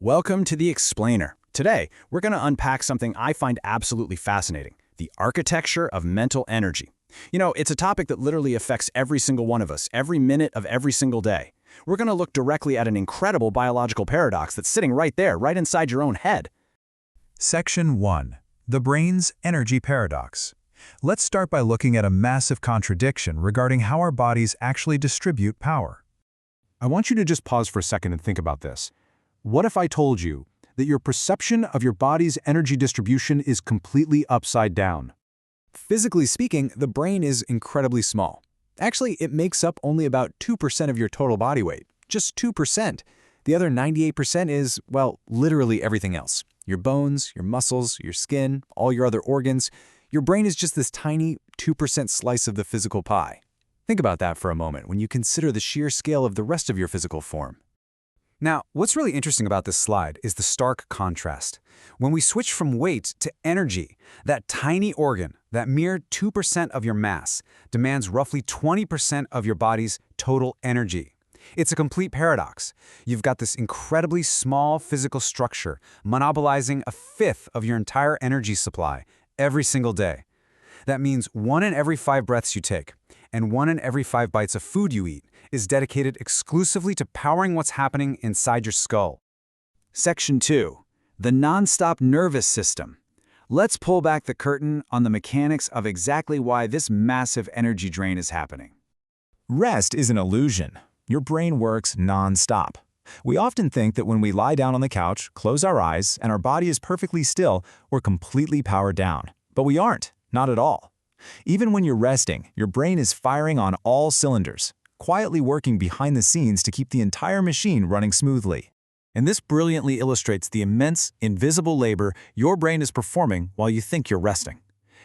Welcome to The Explainer. Today, we're going to unpack something I find absolutely fascinating, the architecture of mental energy. It's a topic that literally affects every single one of us, every minute of every single day. We're going to look directly at an incredible biological paradox that's sitting right there, right inside your own head. Section 1. The brain's energy paradox. Let's start by looking at a massive contradiction regarding how our bodies actually distribute power. I want you to just pause for a second and think about this. What if I told you that your perception of your body's energy distribution is completely upside down? Physically speaking, the brain is incredibly small. Actually, it makes up only about 2% of your total body weight. Just 2%. The other 98% is, well, literally everything else. Your bones, your muscles, your skin, all your other organs. Your brain is just this tiny 2% slice of the physical pie. Think about that for a moment when you consider the sheer scale of the rest of your physical form. Now, what's really interesting about this slide is the stark contrast. When we switch from weight to energy, that tiny organ, that mere 2% of your mass, demands roughly 20% of your body's total energy. It's a complete paradox. You've got this incredibly small physical structure monopolizing a fifth of your entire energy supply every single day. That means 1 in every 5 breaths you take, and 1 in every 5 bites of food you eat, is dedicated exclusively to powering what's happening inside your skull. Section 2. The nonstop nervous system. Let's pull back the curtain on the mechanics of exactly why this massive energy drain is happening. Rest is an illusion. Your brain works non-stop. We often think that when we lie down on the couch, close our eyes, and our body is perfectly still, we're completely powered down. But we aren't, not at all. Even when you're resting, your brain is firing on all cylinders, quietly working behind the scenes to keep the entire machine running smoothly. And this brilliantly illustrates the immense, invisible labor your brain is performing while you think you're resting.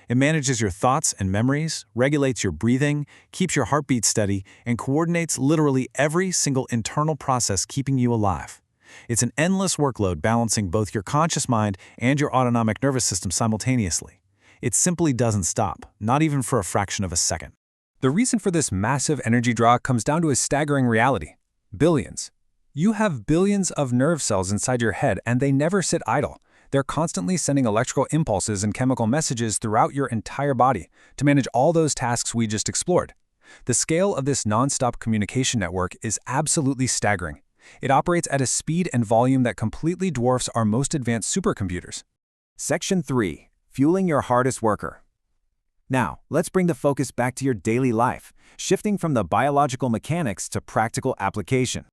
It manages your thoughts and memories, regulates your breathing, keeps your heartbeat steady, and coordinates literally every single internal process keeping you alive. It's an endless workload balancing both your conscious mind and your autonomic nervous system simultaneously. It simply doesn't stop, not even for a fraction of a second. The reason for this massive energy draw comes down to a staggering reality. Billions. You have billions of nerve cells inside your head, and they never sit idle. They're constantly sending electrical impulses and chemical messages throughout your entire body to manage all those tasks we just explored. The scale of this nonstop communication network is absolutely staggering. It operates at a speed and volume that completely dwarfs our most advanced supercomputers. Section 3. Fueling your hardest worker. Now, let's bring the focus back to your daily life, shifting from the biological mechanics to practical application.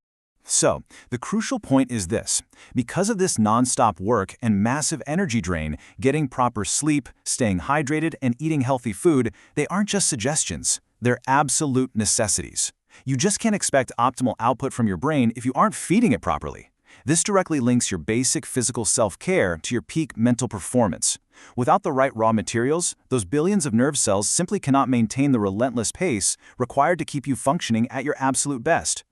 So, the crucial point is this. Because of this nonstop work and massive energy drain, getting proper sleep, staying hydrated, and eating healthy food, they aren't just suggestions. They're absolute necessities. You just can't expect optimal output from your brain if you aren't feeding it properly. This directly links your basic physical self-care to your peak mental performance. Without the right raw materials, those billions of nerve cells simply cannot maintain the relentless pace required to keep you functioning at your absolute best.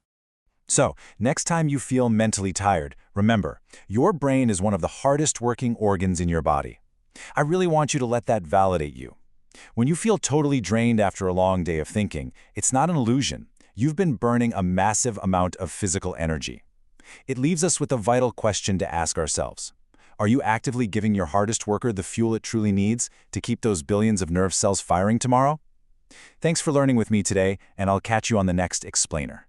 So, next time you feel mentally tired, remember, your brain is one of the hardest working organs in your body. I really want you to let that validate you. When you feel totally drained after a long day of thinking, it's not an illusion. You've been burning a massive amount of physical energy. It leaves us with a vital question to ask ourselves. Are you actively giving your hardest worker the fuel it truly needs to keep those billions of nerve cells firing tomorrow? Thanks for learning with me today, and I'll catch you on the next Explainer.